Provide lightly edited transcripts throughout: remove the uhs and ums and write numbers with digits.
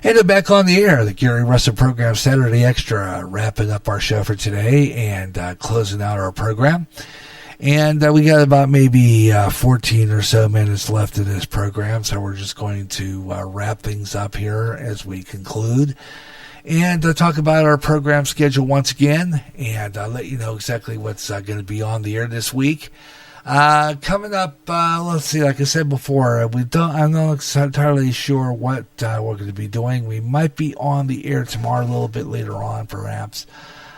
And then back on the air, the Gary Russen program, Saturday Extra, wrapping up our show for today and closing out our program. And we got about maybe 14 or so minutes left in this program, so we're just going to wrap things up here as we conclude and talk about our program schedule once again and let you know exactly what's going to be on the air this week. Coming up, let's see, like I said before, I'm not entirely sure what we're going to be doing. We might be on the air tomorrow a little bit later on, perhaps.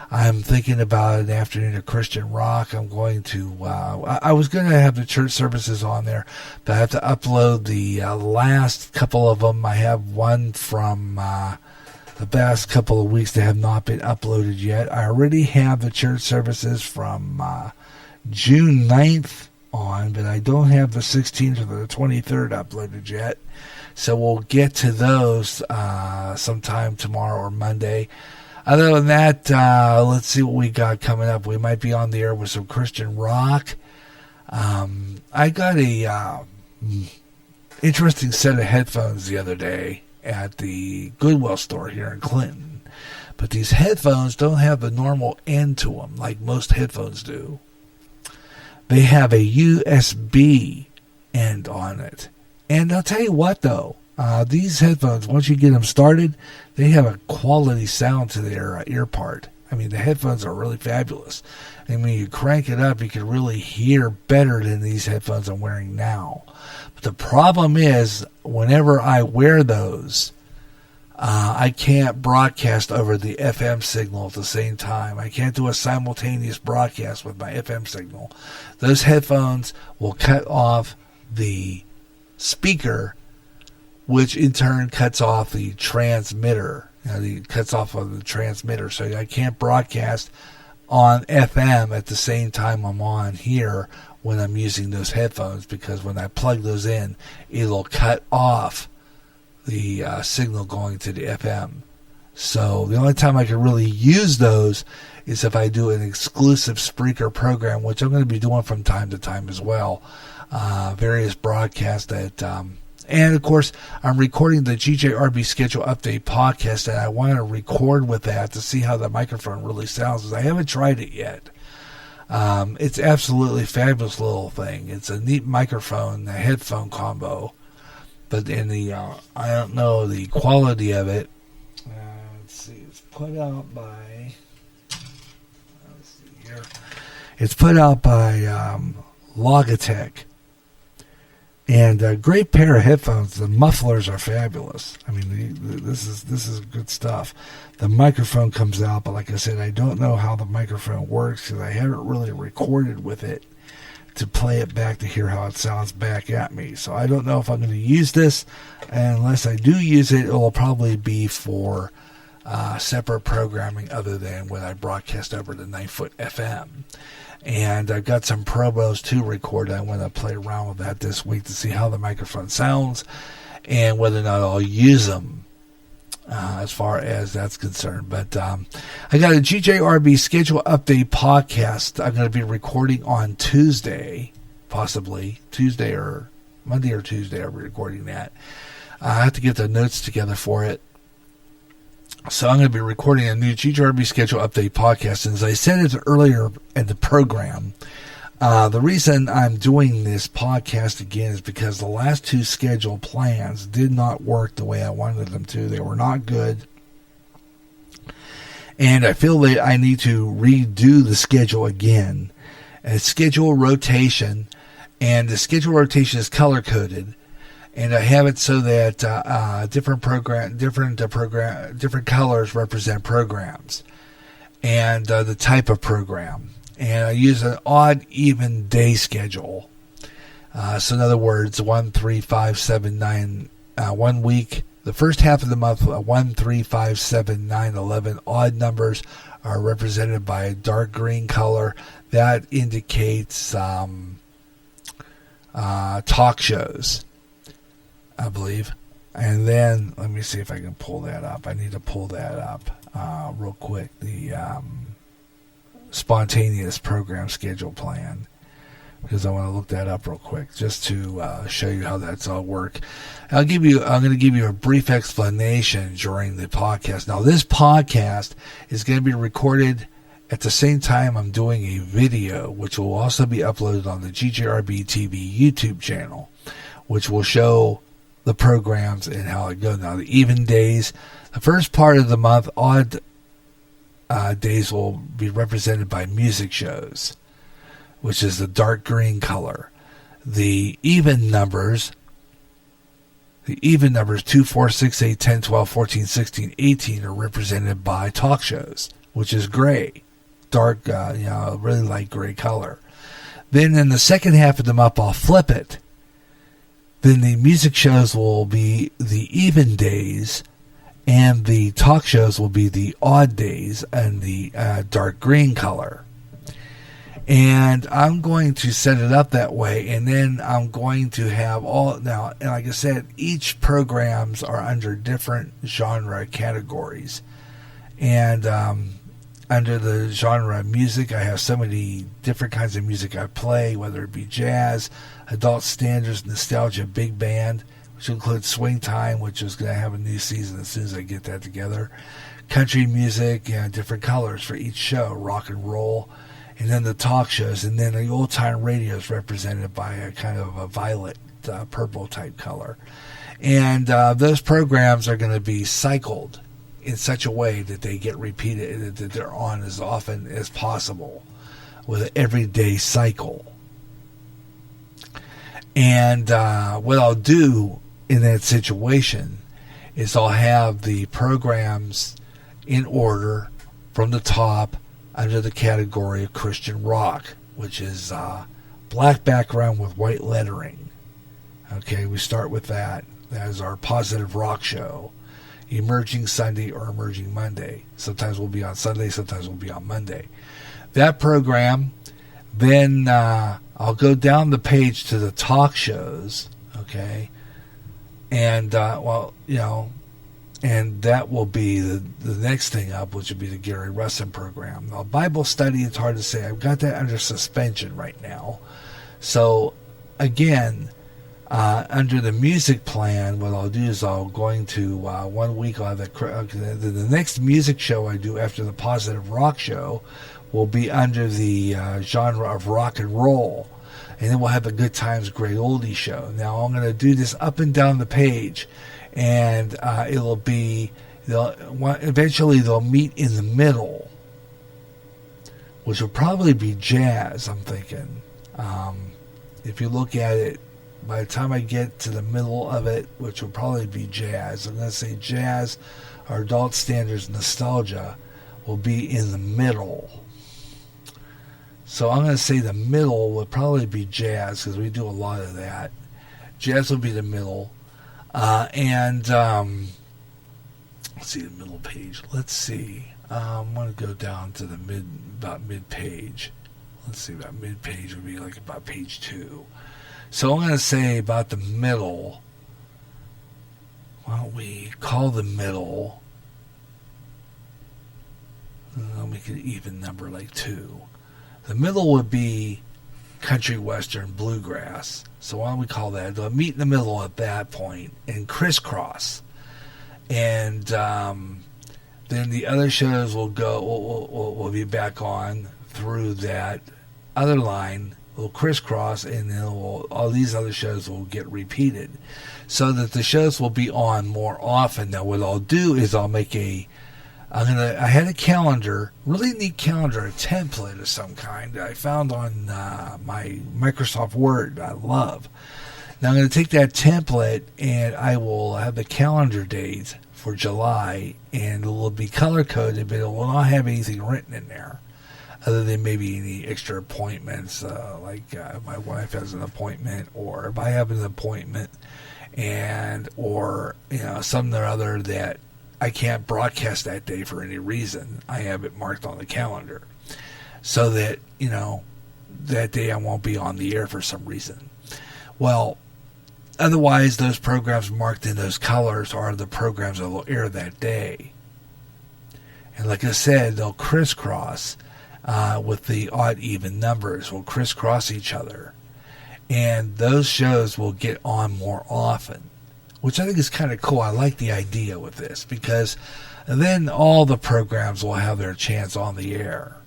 I'm thinking about an afternoon of Christian rock. I'm going to, I was going to have the church services on there, but I have to upload the last couple of them. I have one from the past couple of weeks that have not been uploaded yet. I already have the church services from June 9th on, but I don't have the 16th or the 23rd uploaded yet. So we'll get to those sometime tomorrow or Monday. Other than that, let's see what we got coming up. We might be on the air with some Christian rock. I got a interesting set of headphones the other day at the Goodwill store here in Clinton. But these headphones don't have the normal end to them like most headphones do. They have a USB end on it. And I'll tell you what, though. These headphones, once you get them started, they have a quality sound to their ear part. I mean, the headphones are really fabulous. And when you crank it up, you can really hear better than these headphones I'm wearing now. But the problem is, whenever I wear those, I can't broadcast over the FM signal at the same time. I can't do a simultaneous broadcast with my FM signal. Those headphones will cut off the speaker, which in turn cuts off the transmitter. It cuts off of the transmitter, so I can't broadcast on FM at the same time I'm on here when I'm using those headphones, because when I plug those in, it'll cut off the signal going to the FM. So the only time I can really use those is if I do an exclusive Spreaker program, which I'm going to be doing from time to time as well. Various broadcasts that, and of course, I'm recording the GJRB Schedule Update podcast, and I want to record with that to see how the microphone really sounds, because I haven't tried it yet. It's absolutely fabulous little thing. It's a neat microphone, a headphone combo. But in the, I don't know the quality of it. Let's see, it's put out by, let's see here. It's put out by Logitech. And a great pair of headphones. The mufflers are fabulous. I mean, this is good stuff. The microphone comes out, but like I said, I don't know how the microphone works because I haven't really recorded with it to play it back to hear how it sounds back at me. So I don't know if I'm going to use this. And unless I do use it, it will probably be for separate programming other than when I broadcast over the 9-foot FM. And I've got some promos to record. I want to play around with that this week to see how the microphone sounds and whether or not I'll use them as far as that's concerned. But I got a GJRB Schedule Update podcast I'm going to be recording on Tuesday, possibly Tuesday or Monday or Tuesday. I'll be recording that. I have to get the notes together for it. So I'm going to be recording a new GJRB Schedule Update podcast. And as I said it earlier in the program, the reason I'm doing this podcast again is because the last two schedule plans did not work the way I wanted them to. They were not good. And I feel that I need to redo the schedule again. And schedule rotation. And the schedule rotation is color-coded. And I have it so that different colors represent programs and the type of program. And I use an odd, even day schedule. So in other words, 1, 3, 5, 7, 9, 1 week. The first half of the month, 1, 3, 5, 7, 9, 11. Odd numbers are represented by a dark green color. That indicates talk shows, I believe. And then, let me see if I can pull that up. I need to pull that up real quick. The spontaneous program schedule plan. because I want to look that up real quick just to show you how that's all work. I'm going to give you a brief explanation during the podcast. Now, this podcast is going to be recorded at the same time I'm doing a video, which will also be uploaded on the GJRB TV YouTube channel, which will show the programs and how it goes. Now, the even days, the first part of the month, odd days will be represented by music shows, which is the dark green color. The even numbers 2, 4, 6, 8, 10, 12, 14, 16, 18 are represented by talk shows, which is gray. Dark, really light gray color. Then in the second half of the month, I'll flip it. Then the music shows will be the even days, and the talk shows will be the odd days and the dark green color. And I'm going to set it up that way, and then I'm going to have now, and like I said, each programs are under different genre categories. And under the genre of music, I have so many different kinds of music I play, whether it be jazz, adult standards, nostalgia, big band, which includes swing time, which is going to have a new season as soon as I get that together, country music, different colors for each show, rock and roll, and then the talk shows, and then the old time radio is represented by a kind of a violet, purple type color. And those programs are going to be cycled in such a way that they get repeated, that they're on as often as possible with an everyday cycle. And what I'll do in that situation is I'll have the programs in order from the top under the category of Christian rock, which is black background with white lettering. Okay, we start with that. That is our positive rock show. Emerging Sunday or Emerging Monday. Sometimes we'll be on Sunday, sometimes we'll be on Monday. That program, then I'll go down the page to the talk shows, okay? And, and that will be the next thing up, which would be the Gary Russen program. Now, Bible study, it's hard to say. I've got that under suspension right now. So, again, under the music plan, what I'll do is I'll going to 1 week I'll have the next music show I do after the positive rock show will be under the genre of rock and roll, and then we'll have the Good Times Great Oldie show. Now I'm going to do this up and down the page, and it'll be eventually they'll meet in the middle, which will probably be jazz. I'm thinking if you look at it. By the time I get to the middle of it, which will probably be jazz, I'm going to say jazz or adult standards nostalgia will be in the middle. So I'm going to say the middle will probably be jazz because we do a lot of that. Jazz will be the middle. Let's see the middle page. Let's see. I'm going to go down to the mid page. Let's see, about mid page would be like about page 2. So I'm going to say about the middle. Why don't we call the middle? I'll make it an even number like 2. The middle would be country, western, bluegrass. So why don't we call that? They'll meet in the middle at that point and crisscross. And then the other shows will go. Will be back on through that other line. Will crisscross, and then all these other shows will get repeated, so that the shows will be on more often. Now, what I'll do is I'll make I had a calendar, really neat calendar, a template of some kind that I found on my Microsoft Word. I love. Now I'm going to take that template and I will have the calendar date for July, and it will be color coded, but it will not have anything written in there, other than maybe any extra appointments, like if my wife has an appointment, or if I have an appointment, or something or other that I can't broadcast that day for any reason. I have it marked on the calendar, so that that day I won't be on the air for some reason. Well, otherwise, those programs marked in those colors are the programs that will air that day. And like I said, they'll crisscross. with the odd even numbers will crisscross each other. And those shows will get on more often, which I think is kind of cool. I like the idea with this because then all the programs will have their chance on the air.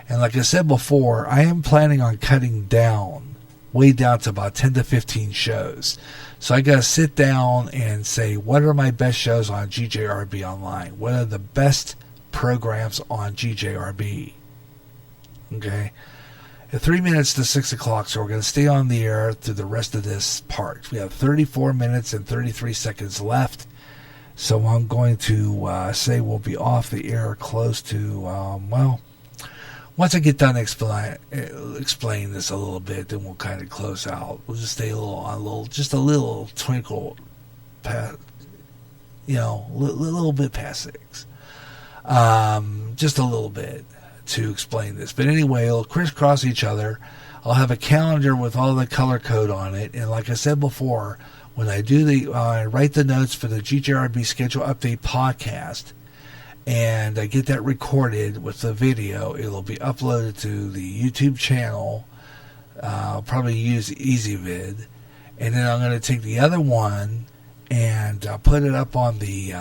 And like I said before, I am planning on cutting down, way down to about 10 to 15 shows. So I got to sit down and say, what are my best shows on GJRB Online? What are the best programs on GJRB? Okay. At 3 minutes to 6 o'clock, so we're going to stay on the air through the rest of this part. We have 34 minutes and 33 seconds left. So I'm going to say we'll be off the air close to, once I get done explain this a little bit, then we'll kind of close out. We'll just stay just a little twinkle past, a little bit past 6. Just a little bit to explain this. But anyway, it'll crisscross each other. I'll have a calendar with all the color code on it. And like I said before, when I do I write the notes for the GJRB Schedule Update podcast, and I get that recorded with the video, it'll be uploaded to the YouTube channel. I'll probably use EasyVid. And then I'm going to take the other one and put it up on the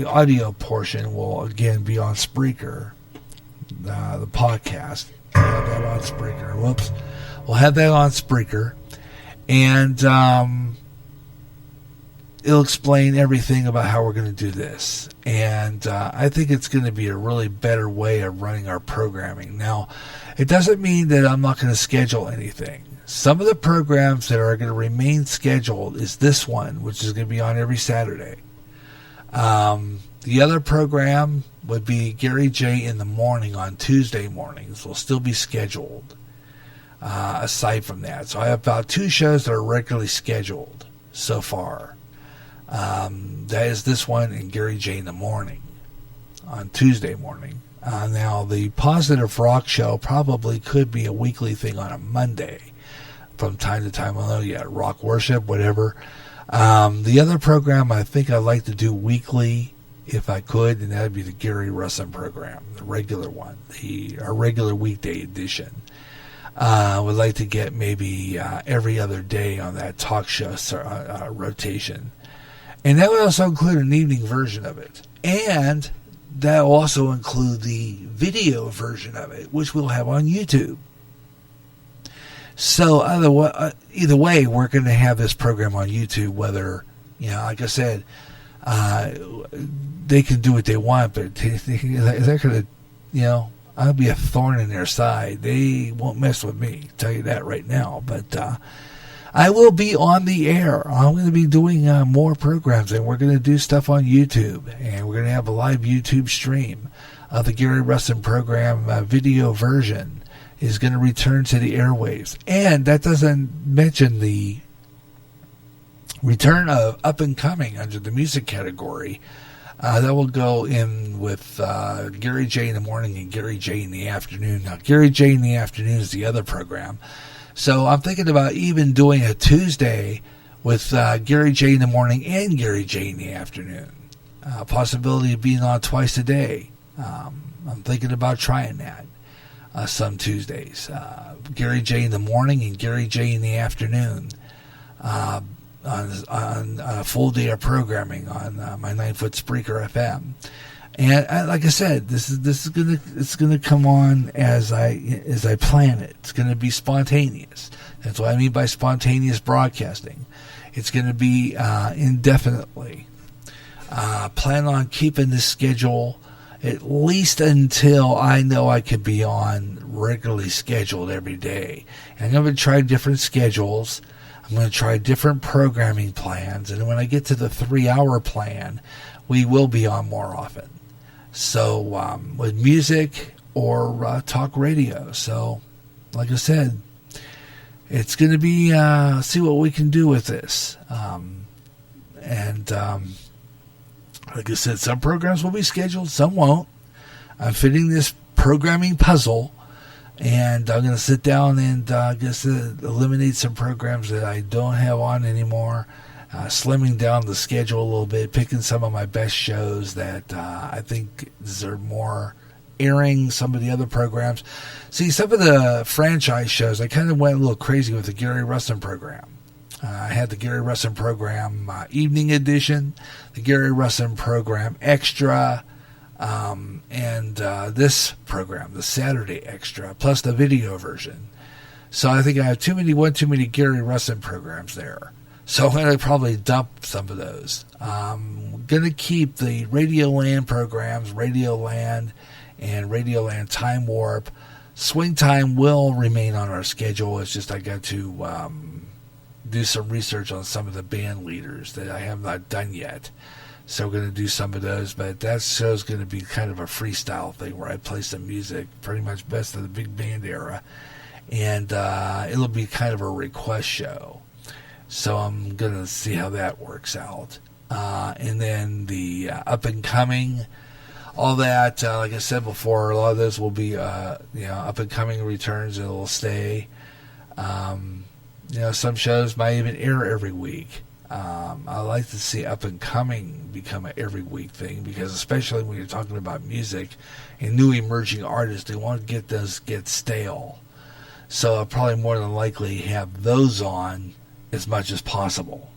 audio portion will again be on Spreaker, the podcast. We'll have that on Spreaker. We'll have that on Spreaker, and it'll explain everything about how we're going to do this. And I think it's going to be a really better way of running our programming. Now, it doesn't mean that I'm not going to schedule anything. Some of the programs that are going to remain scheduled is this one, which is going to be on every Saturday. The other program would be Gary J in the morning on Tuesday mornings. Will still be scheduled aside from that. So I have about 2 shows that are regularly scheduled so far. That is this one and Gary J in the morning on Tuesday morning. Now, the Positive Rock Show probably could be a weekly thing on a Monday from time to time. I know, Rock Worship, whatever. The other program I think I'd like to do weekly if I could, and that would be the Gary Russen program, the regular one, our regular weekday edition. Would like to get maybe every other day on that talk show rotation. And that would also include an evening version of it. And that will also include the video version of it, which we'll have on YouTube. So either way, we're going to have this program on YouTube, whether, like I said, they can do what they want, but they're going to, I'll be a thorn in their side. They won't mess with me, I'll tell you that right now. But I will be on the air. I'm going to be doing more programs, and we're going to do stuff on YouTube, and we're going to have a live YouTube stream of the Gary Russen program video version is going to return to the airwaves. And that doesn't mention the return of Up and Coming under the music category. That will go in with Gary J in the morning and Gary J in the afternoon. Now, Gary J in the afternoon is the other program. So I'm thinking about even doing a Tuesday with Gary J in the morning and Gary J in the afternoon. Possibility of being on twice a day. I'm thinking about trying that. Some Tuesdays. Gary J in the morning and Gary J in the afternoon on a full day of programming on my 9-foot Spreaker FM. And like I said, this is gonna come on as I plan it. It's gonna be spontaneous. That's what I mean by spontaneous broadcasting. It's gonna be indefinitely. Plan on keeping this schedule at least until I know I can be on regularly scheduled every day. And I'm going to try different schedules. I'm going to try different programming plans. And when I get to the 3-hour plan, we will be on more often. So with music or talk radio. So like I said, it's going to be see what we can do with this. Like I said, some programs will be scheduled, some won't. I'm fitting this programming puzzle, and I'm going to sit down and eliminate some programs that I don't have on anymore, slimming down the schedule a little bit, picking some of my best shows that I think deserve more airing some of the other programs. See, some of the franchise shows, I kind of went a little crazy with the Gary Russen program. I had the Gary Russen program Evening Edition, the Gary Russen program Extra, and this program, the Saturday Extra, plus the video version. So I think I have too many Gary Russen programs there. So I'm going to probably dump some of those. I'm going to keep the Radioland programs, Radioland and Radioland Time Warp. Swing Time will remain on our schedule. It's just I got to do some research on some of the band leaders that I have not done yet. So we're going to do some of those, but that show's going to be kind of a freestyle thing where I play some music, pretty much best of the big band era. And it'll be kind of a request show. So I'm going to see how that works out. And then the up and coming, all that, like I said before, a lot of those will be, up and coming returns. It'll stay. Some shows might even air every week. I like to see up and coming become an every week thing, because especially when you're talking about music and new emerging artists, they won't get stale. So I'll probably more than likely have those on as much as possible,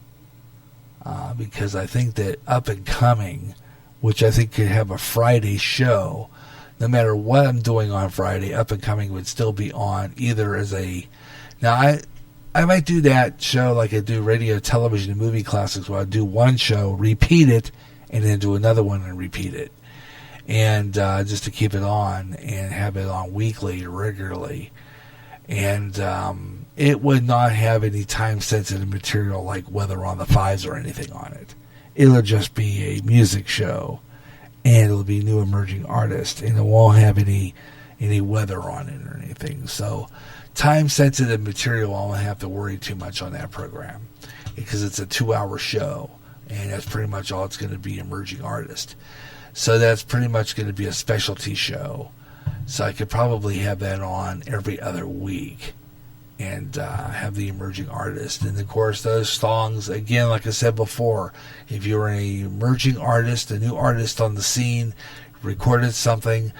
because I think that up and coming, which I think could have a Friday show, no matter what I'm doing on Friday, up and coming would still be on either as a. Now I might do that show like I do radio, television, and movie classics, where I do one show, repeat it, and then do another one and repeat it, and just to keep it on and have it on weekly or regularly. And it would not have any time-sensitive material like Weather on the Fives or anything on it. It'll just be a music show, and it'll be new emerging artists, and it won't have any weather on it or anything. So time-sensitive material, I won't have to worry too much on that program, because it's a 2-hour show, and that's pretty much all it's going to be, emerging artist. So that's pretty much going to be a specialty show. So I could probably have that on every other week and have the emerging artist. And, of course, those songs, again, like I said before, if you're an emerging artist, a new artist on the scene, recorded something,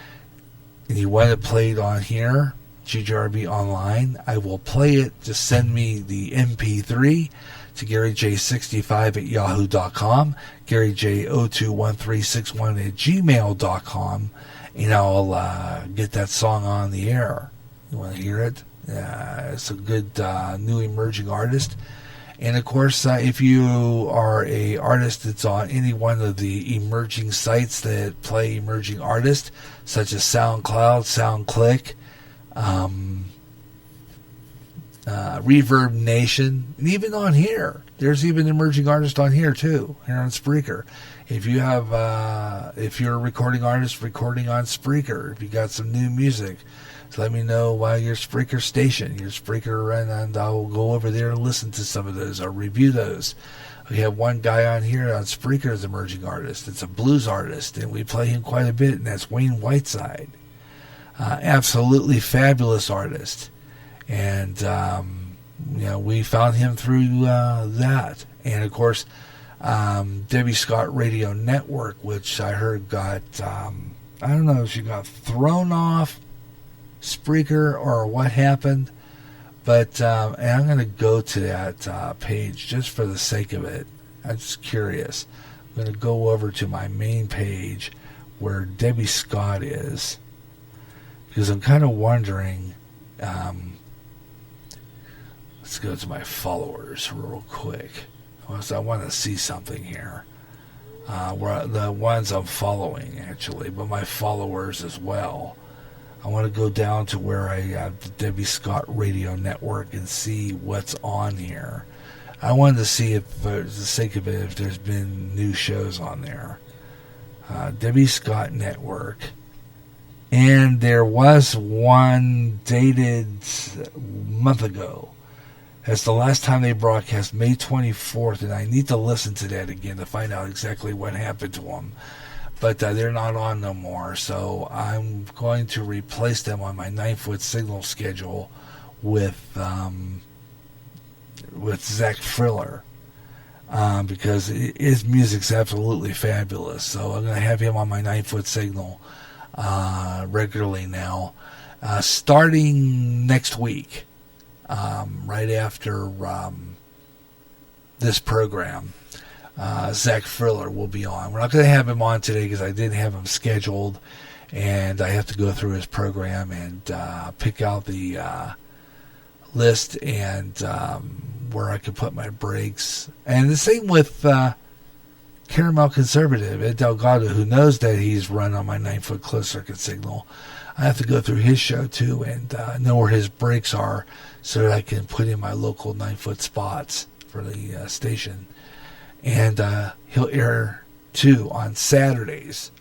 and you want it played on here, GGRB Online, I will play it. Just send me the MP3 to GaryJ65 at yahoo.com, GaryJ021361 at gmail.com, and I'll get that song on the air. You want to hear it? It's a good new emerging artist. And, of course, if you are a artist that's on any one of the emerging sites that play emerging artists, such as SoundCloud, SoundClick, Reverb Nation, and even on here. There's even emerging artists on here, too, here on Spreaker. If you have, if you're a recording artist recording on Spreaker, if you got some new music, so let me know why your Spreaker station, your Spreaker, and I'll go over there and listen to some of those or review those. We have one guy on here on Spreaker as emerging artist. It's a blues artist, and we play him quite a bit, and that's Wayne Whiteside. Absolutely fabulous artist. And, we found him through that. And, of course, Debbie Scott Radio Network, which I heard got, I don't know if she got thrown off Spreaker or what happened, but and I'm going to go to that page just for the sake of it. I'm just curious. I'm going to go over to my main page where Debbie Scott is, because I'm kind of wondering. Let's go to my followers real quick. I want to see something here. Where the ones I'm following, actually, but my followers as well. I want to go down to where I have the Debbie Scott Radio Network and see what's on here. I wanted to see if, for the sake of it, if there's been new shows on there. Debbie Scott Network. And there was one dated a month ago. That's the last time they broadcast, May 24th, and I need to listen to that again to find out exactly what happened to them. But they're not on no more, so I'm going to replace them on my 9-foot signal schedule with Zach Friller, because his music's absolutely fabulous. So I'm going to have him on my 9-foot signal regularly now, starting next week, right after this program. Zach Friller will be on. We're not going to have him on today because I didn't have him scheduled, and I have to go through his program and pick out the list and where I can put my breaks. And the same with Caramel Conservative, Ed Delgado, who knows that he's run on my 9-foot closed circuit signal. I have to go through his show too and know where his breaks are so that I can put in my local 9-foot spots for the station. And he'll air too on Saturdays.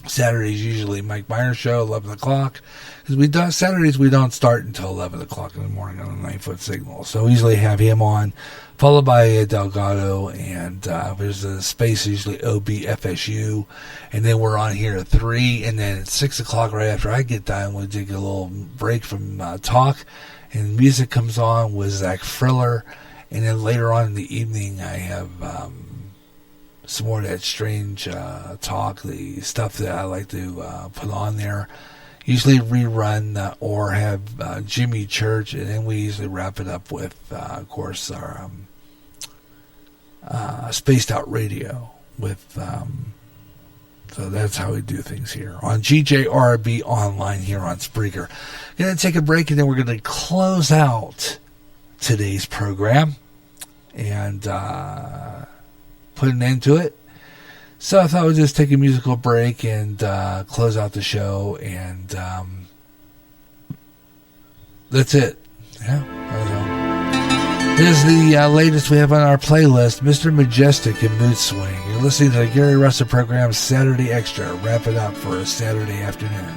Saturdays usually Mike Meyer's show, 11 o'clock. Because Saturdays we don't start until 11 o'clock in the morning on a 9-foot signal. So we usually have him on, followed by Ed Delgado, and there's a space, usually OBFSU. And then we're on here at 3, and then at 6 o'clock right after I get done, we'll take a little break from talk, and music comes on with Zach Friller. And then later on in the evening, I have some more of that strange talk, the stuff that I like to put on there. Usually rerun or have Jimmy Church, and then we usually wrap it up with, of course, our Spaced Out Radio. So that's how we do things here on GJRB Online here on Spreaker. Going to take a break, and then we're going to close out today's program and put an end to it. So I thought we'd just take a musical break and close out the show, and that's it. Yeah, here's the latest we have on our playlist, Mr. Majestic and Mood Swing. You're listening to the Gary Russen program, Saturday Extra. Wrap it up for a Saturday afternoon.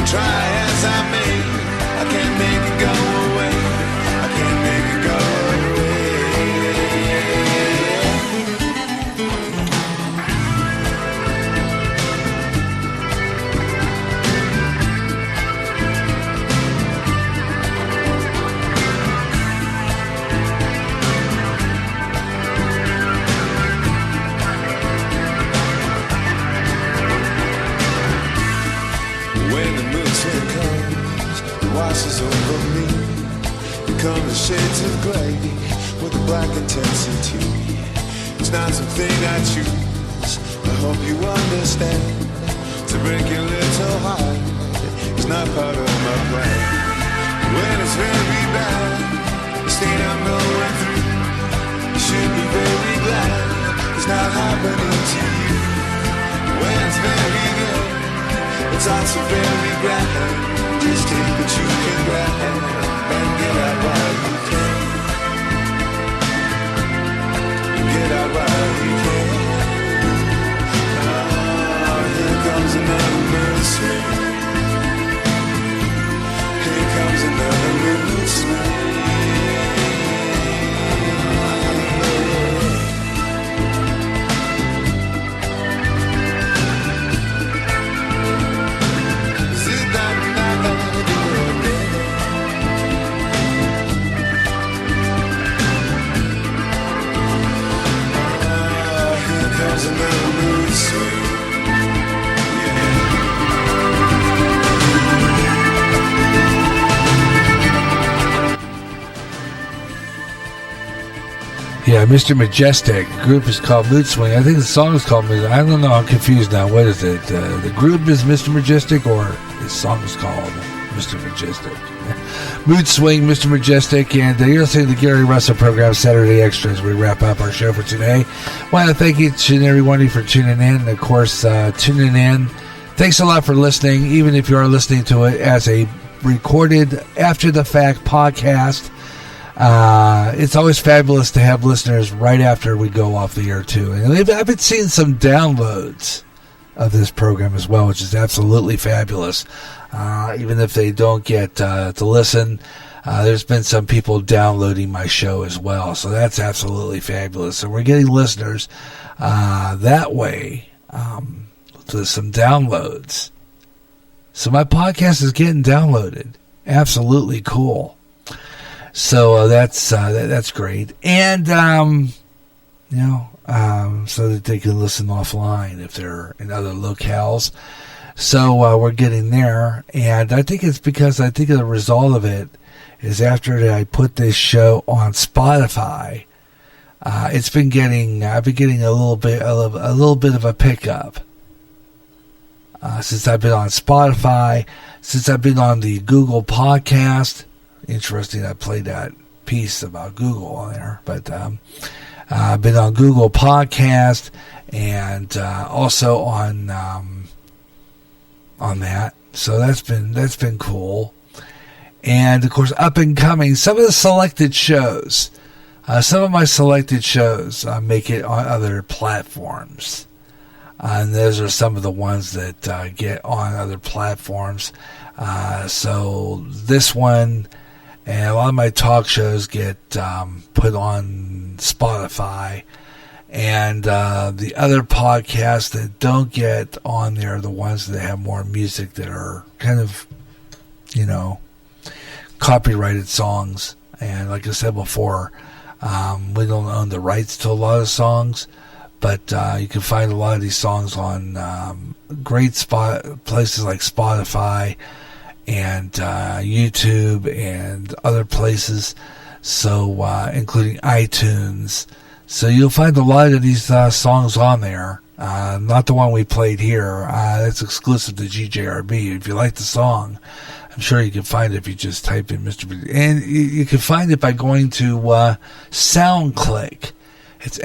Try as I may, I can't make it go away. I can't make it go washes over me. Become the shades of grey with a black intensity. It's not something I choose, I hope you understand. To break your little heart is not part of my plan. When it's very bad, the state I'm going through, you should be very glad it's not happening to you. When it's very good, it's also very grand. Just take what you can grab and get out while you can. Get out while you can. Here comes another mood swing. Here comes another mood swing. Yeah, Mr. Majestic. The group is called Mood Swing. I think the song is called Mood. I don't know. I'm confused now. What is it? The group is Mr. Majestic, or the song is called Mr. Majestic? Mood Swing, Mr. Majestic, and you're listening to the Gary Russen program, Saturday Extra, as we wrap up our show for today. I want to thank each and every one of you for tuning in. And of course, tuning in. Thanks a lot for listening, even if you are listening to it as a recorded after-the-fact podcast. It's always fabulous to have listeners right after we go off the air, too. And I've been seeing some downloads of this program as well, which is absolutely fabulous. Even if they don't get to listen, there's been some people downloading my show as well. So that's absolutely fabulous. So we're getting listeners that way to some downloads. So my podcast is getting downloaded. Absolutely cool. So that's great, and so that they can listen offline if they're in other locales. So we're getting there, and I think it's because I think the result of it is after I put this show on Spotify, I've been getting a little bit of a pickup since I've been on Spotify, since I've been on the Google Podcast. Interesting, I played that piece about Google on there, but I've been on Google Podcast and also on that. So that's been cool. And of course, up and coming, some of the selected shows, some of my selected shows make it on other platforms. And those are some of the ones that get on other platforms. So this one. And a lot of my talk shows get put on Spotify. And the other podcasts that don't get on there are the ones that have more music that are kind of, copyrighted songs. And like I said before, we don't own the rights to a lot of songs. But you can find a lot of these songs on great places like Spotify and YouTube and other places, so including iTunes. So you'll find a lot of these songs on there. Not the one we played here. That's exclusive to GJRB. If you like the song, I'm sure you can find it if you just type in Mr. And you can find it by going to SoundClick. It's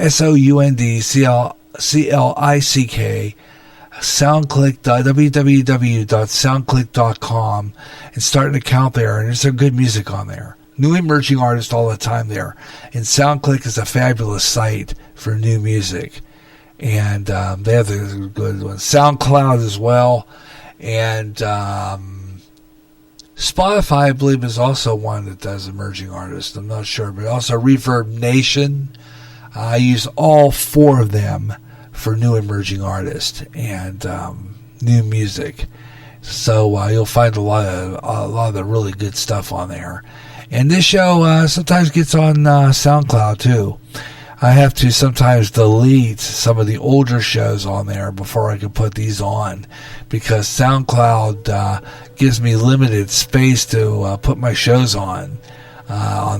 SoundClick. www.soundclick.com and start an account there, and there's some good music on there. New emerging artists all the time there. And SoundClick is a fabulous site for new music. And they have the good ones. SoundCloud as well. And Spotify, I believe, is also one that does emerging artists. I'm not sure. But also Reverb Nation. I use all four of them for new emerging artists and new music. So you'll find a lot of the really good stuff on there. And this show sometimes gets on SoundCloud too. I have to sometimes delete some of the older shows on there before I can put these on, because SoundCloud gives me limited space to put my shows on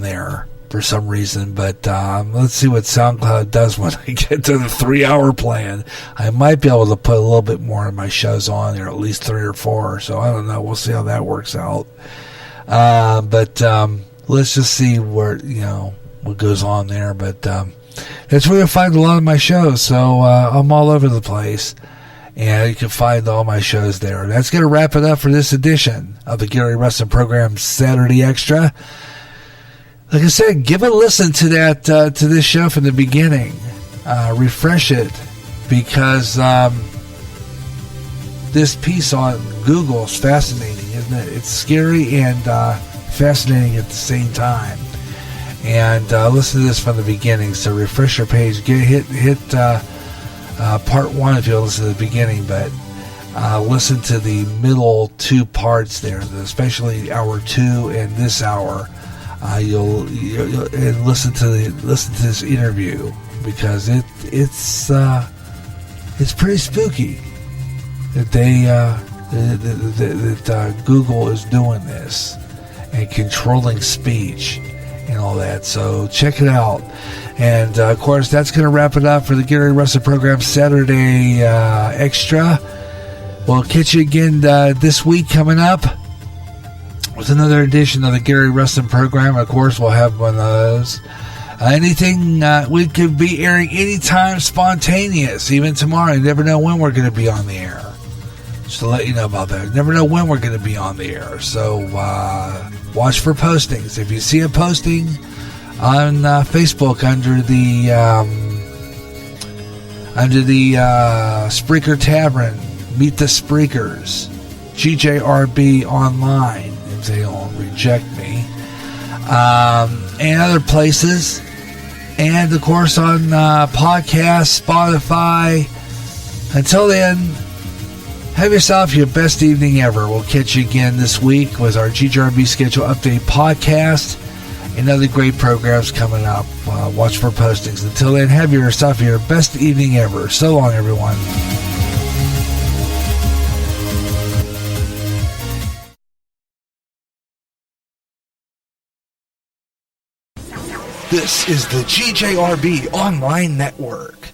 there for some reason. But let's see what SoundCloud does when I get to the 3-hour plan. I might be able to put a little bit more of my shows on there, at least 3 or 4. So I don't know. We'll see how that works out. But let's just see where, what goes on there. But that's where you'll find a lot of my shows. So I'm all over the place, and you can find all my shows there. That's going to wrap it up for this edition of the Gary Russen program, Saturday Extra. Like I said, give a listen to that to this show from the beginning. Refresh it, because this piece on Google is fascinating, isn't it? It's scary and fascinating at the same time. And listen to this from the beginning. So refresh your page. Hit part 1 if you listen to the beginning, but listen to the middle 2 parts there, especially hour 2 and this hour. You'll and listen to this interview, because it's pretty spooky that that Google is doing this and controlling speech and all that. So check it out. And of course, that's going to wrap it up for the Gary Russen program, Saturday Extra. We'll catch you again this week coming up with another edition of the Gary Russen program. Of course, we'll have one of those. Anything we could be airing anytime, spontaneous, even tomorrow. You never know when we're going to be on the air. Just to let you know about that. You never know when we're going to be on the air. So watch for postings. If you see a posting on Facebook under the Spreaker Tavern, Meet the Spreakers, GJRB Online, if they don't reject me, and other places, and of course on podcasts, Spotify. Until then, have yourself your best evening ever. We'll catch you again this week with our GJRB Schedule Update podcast and other great programs coming up. Watch for postings. Until then, have yourself your best evening ever. So long, everyone. This is the GJRB Online Network.